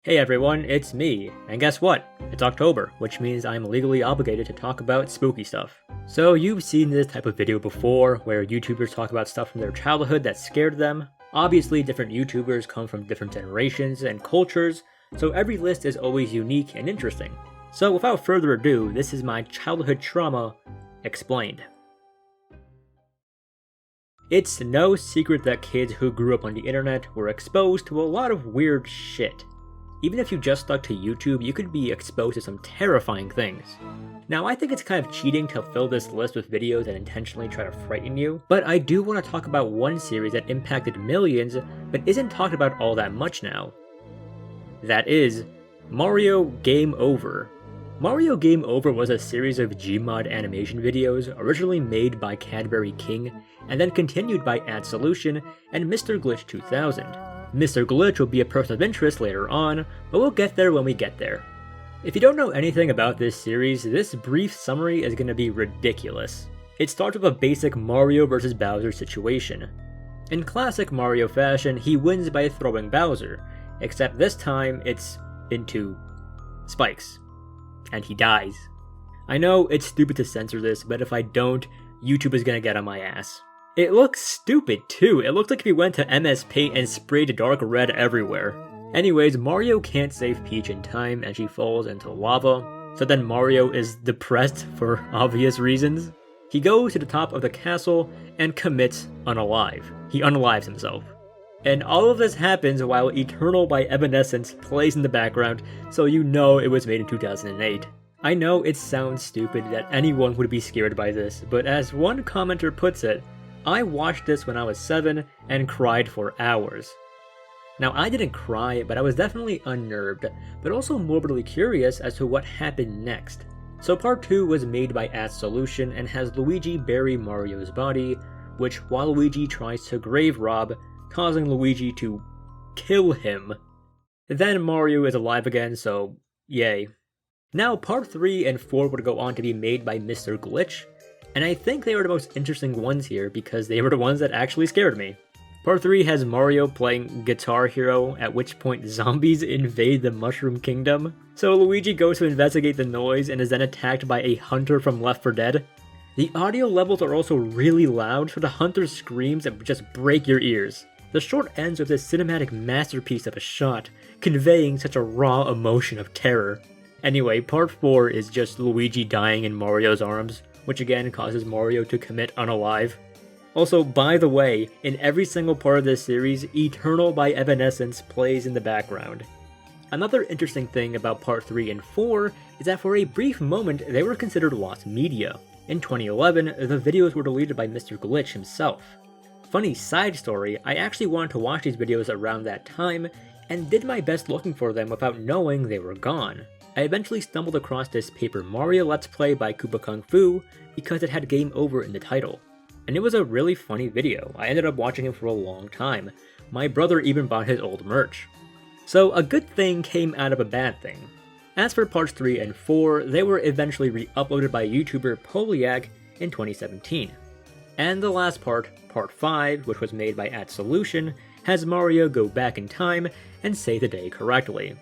Hey everyone, it's me, and guess what? It's October, which means I'm legally obligated to talk about spooky stuff. So you've seen this type of video before, where YouTubers talk about stuff from their childhood that scared them. Obviously, different YouTubers come from different generations and cultures, so every list is always unique and interesting. So without further ado, this is my childhood trauma explained. It's no secret that kids who grew up on the internet were exposed to a lot of weird shit. Even if you just stuck to YouTube, you could be exposed to some terrifying things. Now, I think it's kind of cheating to fill this list with videos that intentionally try to frighten you, but I do want to talk about one series that impacted millions, but isn't talked about all that much now. That is, Mario Game Over. Mario Game Over was a series of Gmod animation videos originally made by Cadbury King, and then continued by AdSolution and Mr. Glitch 2000. Mr. Glitch will be a person of interest later on, but we'll get there when we get there. If you don't know anything about this series, this brief summary is going to be ridiculous. It starts with a basic Mario vs. Bowser situation. In classic Mario fashion, he wins by throwing Bowser, except this time it's into spikes. And he dies. I know it's stupid to censor this, but if I don't, YouTube is gonna get on my ass. It looks stupid too. It looks like if you went to MS Paint and sprayed dark red everywhere. Anyways, Mario can't save Peach in time and she falls into lava. So then Mario is depressed for obvious reasons. He goes to the top of the castle and commits unalive. He unalives himself. And all of this happens while Eternal by Evanescence plays in the background, so you know it was made in 2008. I know it sounds stupid that anyone would be scared by this, but as one commenter puts it, I watched this when I was 7 and cried for hours. Now I didn't cry, but I was definitely unnerved, but also morbidly curious as to what happened next. So part 2 was made by AdSolution and has Luigi bury Mario's body, which Waluigi tries to grave rob, causing Luigi to kill him. Then Mario is alive again, so yay. Now part 3 and 4 would go on to be made by Mr. Glitch, and I think they were the most interesting ones here because they were the ones that actually scared me. Part 3 has Mario playing Guitar Hero, at which point zombies invade the Mushroom Kingdom. So Luigi goes to investigate the noise and is then attacked by a hunter from Left 4 Dead. The audio levels are also really loud, so the hunter's screams that just break your ears. The short ends with this cinematic masterpiece of a shot, conveying such a raw emotion of terror. Anyway, part 4 is just Luigi dying in Mario's arms, which again causes Mario to commit unalive. Also, by the way, in every single part of this series, Eternal by Evanescence plays in the background. Another interesting thing about part 3 and 4 is that for a brief moment they were considered lost media. In 2011, the videos were deleted by Mr. Glitch himself. Funny side story, I actually wanted to watch these videos around that time, and did my best looking for them without knowing they were gone. I eventually stumbled across this Paper Mario Let's Play by Koopa Kung Fu because it had Game Over in the title. And it was a really funny video. I ended up watching it for a long time. My brother even bought his old merch. So a good thing came out of a bad thing. As for parts 3 and 4, they were eventually re-uploaded by YouTuber Poliak in 2017. And the last part, part 5, which was made by AdSolution, has Mario go back in time and say the day correctly.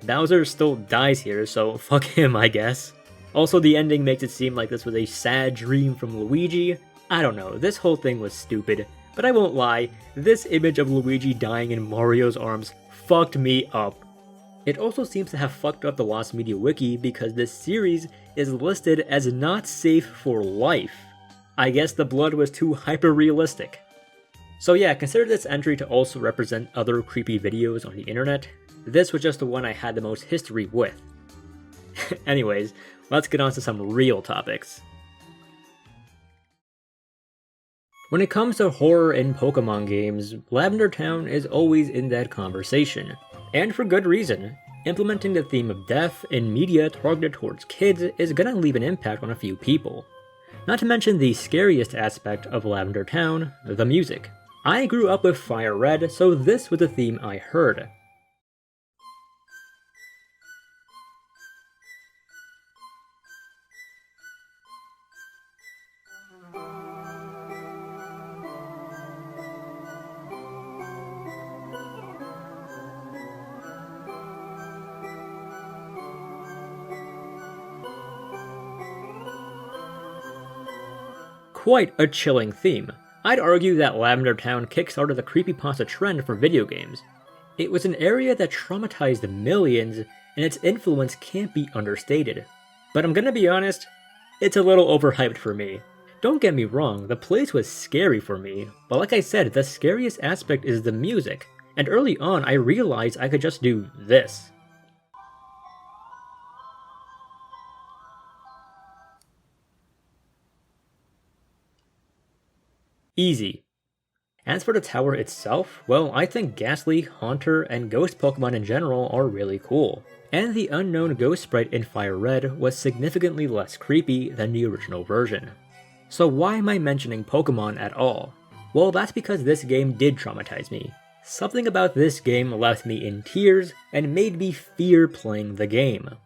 Bowser still dies here, so fuck him, I guess. Also, the ending makes it seem like this was a sad dream from Luigi. I don't know, this whole thing was stupid, but I won't lie, this image of Luigi dying in Mario's arms fucked me up. It also seems to have fucked up the Lost Media Wiki because this series is listed as not safe for life. I guess the blood was too hyper-realistic. So yeah, consider this entry to also represent other creepy videos on the internet. This was just the one I had the most history with. Anyways, let's get on to some real topics. When it comes to horror in Pokémon games, Lavender Town is always in that conversation. And for good reason. Implementing the theme of death in media targeted towards kids is gonna leave an impact on a few people. Not to mention the scariest aspect of Lavender Town, the music. I grew up with FireRed, so this was the theme I heard. quite a chilling theme. I'd argue that Lavender Town kickstarted the creepypasta trend for video games. It was an area that traumatized millions, and its influence can't be understated. But I'm gonna be honest, it's a little overhyped for me. Don't get me wrong, the place was scary for me, but like I said, the scariest aspect is the music, and early on I realized I could just do this. Easy. As for the tower itself, well, I think Ghastly, Haunter, and Ghost Pokemon in general are really cool. And the unknown ghost sprite in FireRed was significantly less creepy than the original version. So why am I mentioning Pokemon at all? Well, that's because this game did traumatize me. Something about this game left me in tears and made me fear playing the game.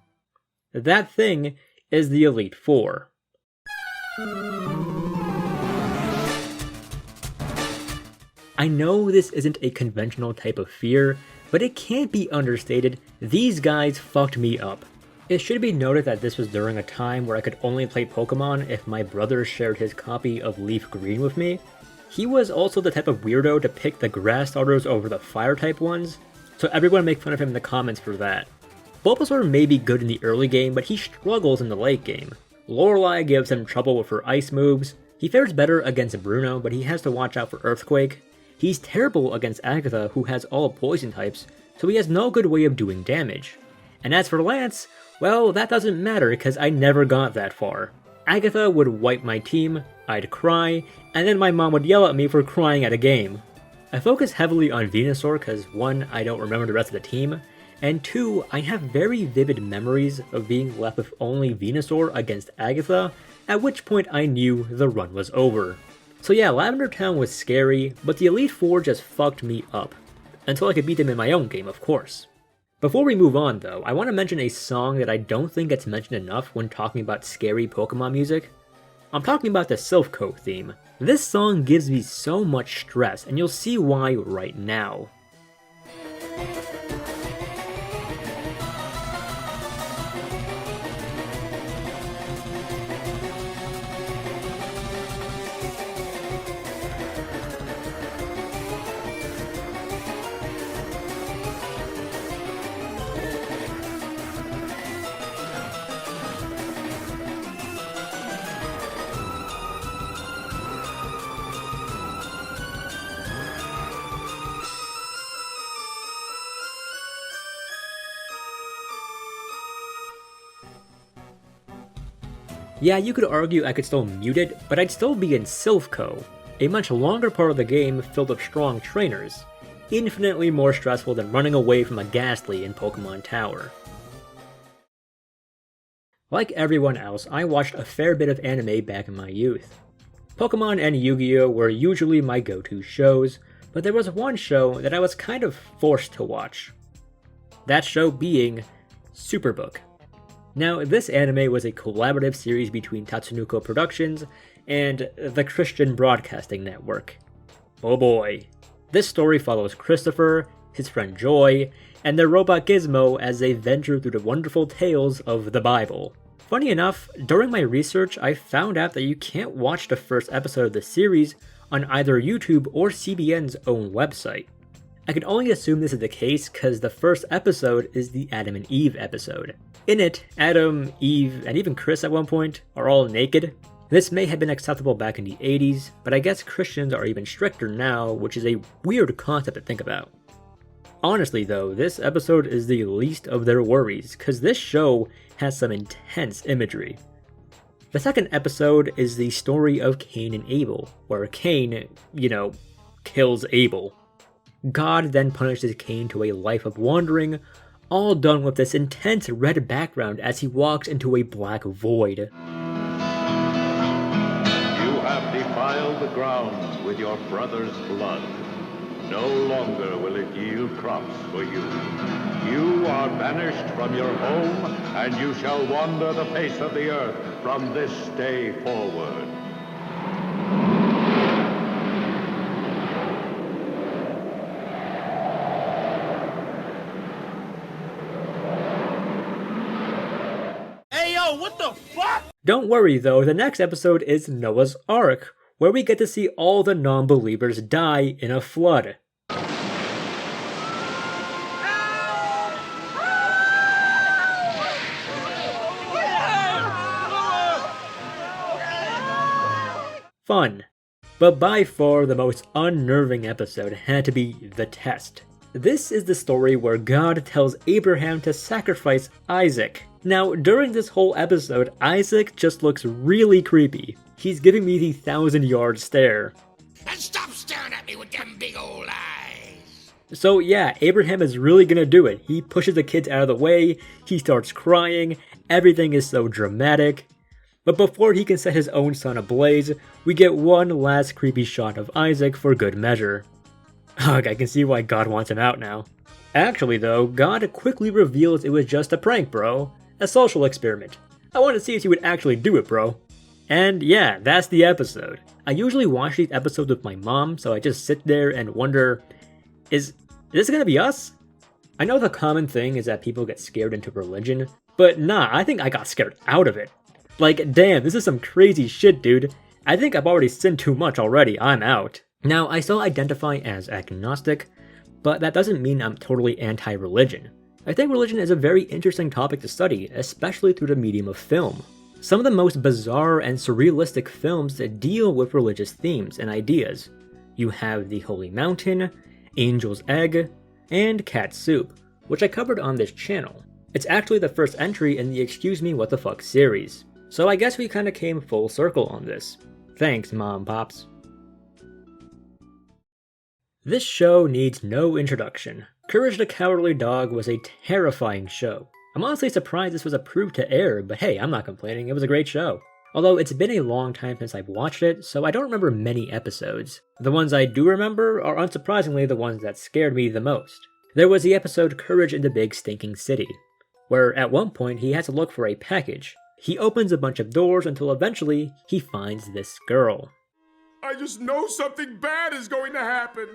That thing is the Elite Four. I know this isn't a conventional type of fear, but it can't be understated, these guys fucked me up. It should be noted that this was during a time where I could only play Pokemon if my brother shared his copy of LeafGreen with me. He was also the type of weirdo to pick the grass starters over the fire type ones, so everyone make fun of him in the comments for that. Bulbasaur may be good in the early game, but he struggles in the late game. Lorelei gives him trouble with her ice moves. He fares better against Bruno, but he has to watch out for Earthquake. He's terrible against Agatha, who has all poison types, so he has no good way of doing damage. And as for Lance, well, that doesn't matter because I never got that far. Agatha would wipe my team, I'd cry, and then my mom would yell at me for crying at a game. I focus heavily on Venusaur because 1, I don't remember the rest of the team, and 2, I have very vivid memories of being left with only Venusaur against Agatha, at which point I knew the run was over. So yeah, Lavender Town was scary, but the Elite Four just fucked me up. Until I could beat them in my own game, of course. Before we move on though, I want to mention a song that I don't think gets mentioned enough when talking about scary Pokemon music. I'm talking about the Silph theme. This song gives me so much stress, and you'll see why right now. Yeah, you could argue I could still mute it, but I'd still be in Silph, a much longer part of the game filled with strong trainers, infinitely more stressful than running away from a Ghastly in Pokemon Tower. Like everyone else, I watched a fair bit of anime back in my youth. Pokemon and Yu-Gi-Oh! Were usually my go-to shows, but there was one show that I was kind of forced to watch. That show being Superbook. Now, this anime was a collaborative series between Tatsunoko Productions and the Christian Broadcasting Network. Oh boy. This story follows Christopher, his friend Joy, and their robot Gizmo as they venture through the wonderful tales of the Bible. Funny enough, during my research, I found out that you can't watch the first episode of the series on either YouTube or CBN's own website. I can only assume this is the case because the first episode is the Adam and Eve episode. In it, Adam, Eve, and even Chris at one point are all naked. This may have been acceptable back in the 80s, but I guess Christians are even stricter now, which is a weird concept to think about. Honestly though, this episode is the least of their worries, because this show has some intense imagery. The second episode is the story of Cain and Abel, where Cain, kills Abel. God then punishes Cain to a life of wandering, all done with this intense red background as he walks into a black void. You have defiled the ground with your brother's blood. No longer will it yield crops for you. You are banished from your home, and you shall wander the face of the earth from this day forward. Hey, yo, Yo, what the fuck? Don't worry though, the next episode is Noah's Ark, where we get to see all the non-believers die in a flood. Fun. But by far the most unnerving episode had to be The Test. This is the story where God tells Abraham to sacrifice Isaac. Now, during this whole episode, Isaac just looks really creepy. He's giving me the 1,000-yard stare. And stop staring at me with them big old eyes. So yeah, Abraham is really gonna do it. He pushes the kids out of the way, he starts crying, everything is so dramatic. But before he can set his own son ablaze, we get one last creepy shot of Isaac for good measure. Ugh, I can see why God wants him out now. Actually though, God quickly reveals it was just a prank, bro. A social experiment. I want to see if he would actually do it, bro. And yeah, that's the episode. I usually watch these episodes with my mom, so I just sit there and wonder, is this gonna be us? I know the common thing is that people get scared into religion, but nah, I think I got scared out of it. Like, damn, this is some crazy shit, dude. I think I've already sinned too much already, I'm out. Now, I still identify as agnostic, but that doesn't mean I'm totally anti-religion. I think religion is a very interesting topic to study, especially through the medium of film. Some of the most bizarre and surrealistic films that deal with religious themes and ideas. You have The Holy Mountain, Angel's Egg, and Cat Soup, which I covered on this channel. It's actually the first entry in the Excuse Me What the Fuck series. So I guess we kinda came full circle on this. Thanks, Mom Pops. This show needs no introduction. Courage the Cowardly Dog was a terrifying show. I'm honestly surprised this was approved to air, but hey, I'm not complaining, it was a great show. Although it's been a long time since I've watched it, so I don't remember many episodes. The ones I do remember are unsurprisingly the ones that scared me the most. There was the episode Courage in the Big Stinking City, where at one point he has to look for a package. He opens a bunch of doors until eventually he finds this girl. I just know something bad is going to happen.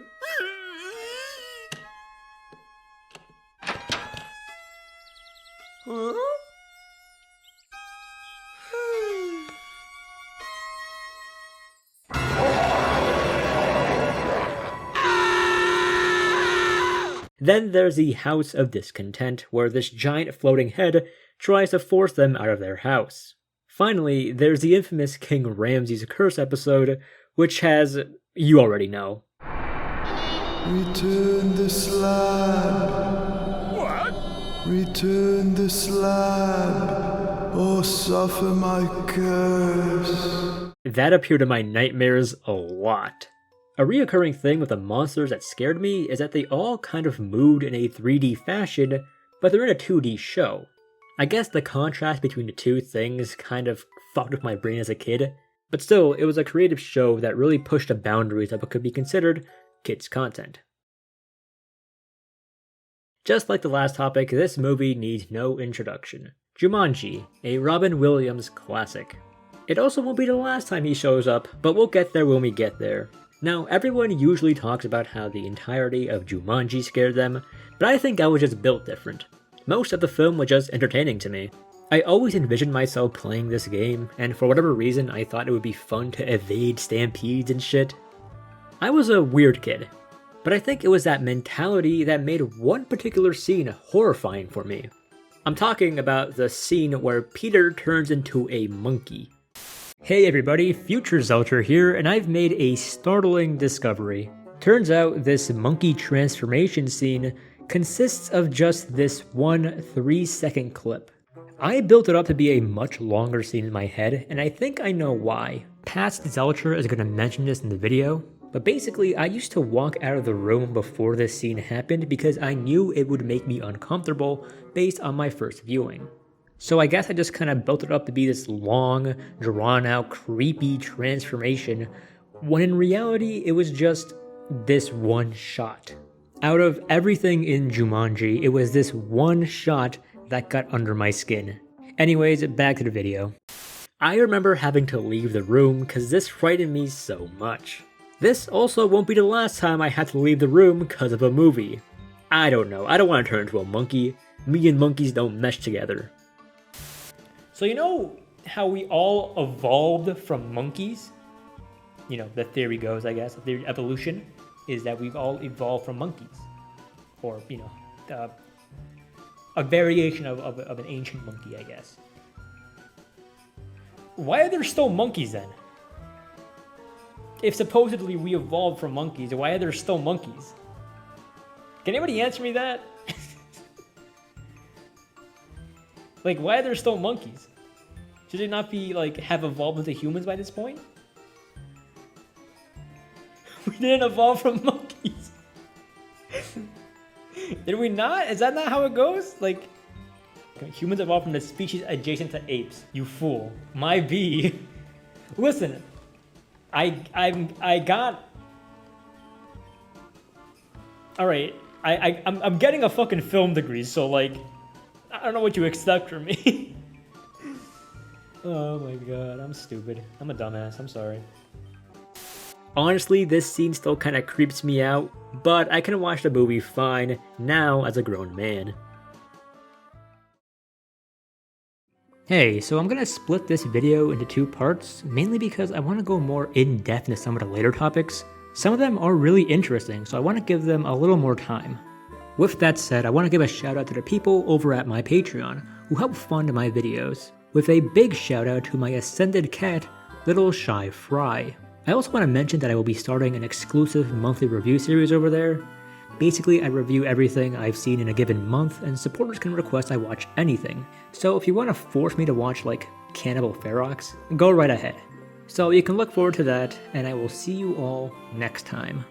Huh? Then there's the House of Discontent, where this giant floating head tries to force them out of their house. Finally, there's the infamous King Ramses Curse episode, which has, you already know. Return the slab. What? Return the slab, or suffer my curse. That appeared in my nightmares a lot. A reoccurring thing with the monsters that scared me is that they all kind of moved in a 3D fashion, but they're in a 2D show. I guess the contrast between the two things kind of fucked with my brain as a kid, but still, it was a creative show that really pushed the boundaries of what could be considered kids' content. Just like the last topic, this movie needs no introduction. Jumanji, a Robin Williams classic. It also won't be the last time he shows up, but we'll get there when we get there. Now, everyone usually talks about how the entirety of Jumanji scared them, but I think I was just built different. Most of the film was just entertaining to me. I always envisioned myself playing this game, and for whatever reason I thought it would be fun to evade stampedes and shit. I was a weird kid, but I think it was that mentality that made one particular scene horrifying for me. I'm talking about the scene where Peter turns into a monkey. Hey everybody, Future Zelcher here, and I've made a startling discovery. Turns out this monkey transformation scene consists of just this one 3-second clip. I built it up to be a much longer scene in my head, and I think I know why. Past Zelcher is going to mention this in the video, but basically I used to walk out of the room before this scene happened because I knew it would make me uncomfortable based on my first viewing. So I guess I just kind of built it up to be this long, drawn-out, creepy transformation, when in reality it was just this one shot. Out of everything in Jumanji, it was this one shot that got under my skin. Anyways, back to the video. I remember having to leave the room because this frightened me so much. This also won't be the last time I had to leave the room because of a movie. I don't know, I don't want to turn into a monkey. Me and monkeys don't mesh together. So you know how we all evolved from monkeys? You know, the theory goes, I guess, the theory of evolution is that we've all evolved from monkeys. Or, you know, a variation of an ancient monkey, I guess. Why are there still monkeys then? If supposedly we evolved from monkeys, why are there still monkeys? Can anybody answer me that? Like, why are there still monkeys? Should they not be, like, have evolved into humans by this point? We didn't evolve from monkeys. Did we not? Is that not how it goes? Like, humans evolved from the species adjacent to apes. You fool. My B. Listen, I got. All right, I'm getting a fucking film degree, so like, I don't know what you expect from me. Oh my god, I'm stupid. I'm a dumbass. I'm sorry. Honestly, this scene still kind of creeps me out, but I can watch the movie fine now as a grown man. Hey, so I'm gonna split this video into 2 parts, mainly because I want to go more in-depth into some of the later topics. Some of them are really interesting, so I want to give them a little more time. With that said, I want to give a shout out to the people over at my Patreon who help fund my videos, with a big shout out to my ascended cat, Little Shy Fry. I also want to mention that I will be starting an exclusive monthly review series over there. Basically, I review everything I've seen in a given month, and supporters can request I watch anything. So if you want to force me to watch, like, Cannibal Ferox, go right ahead. So you can look forward to that, and I will see you all next time.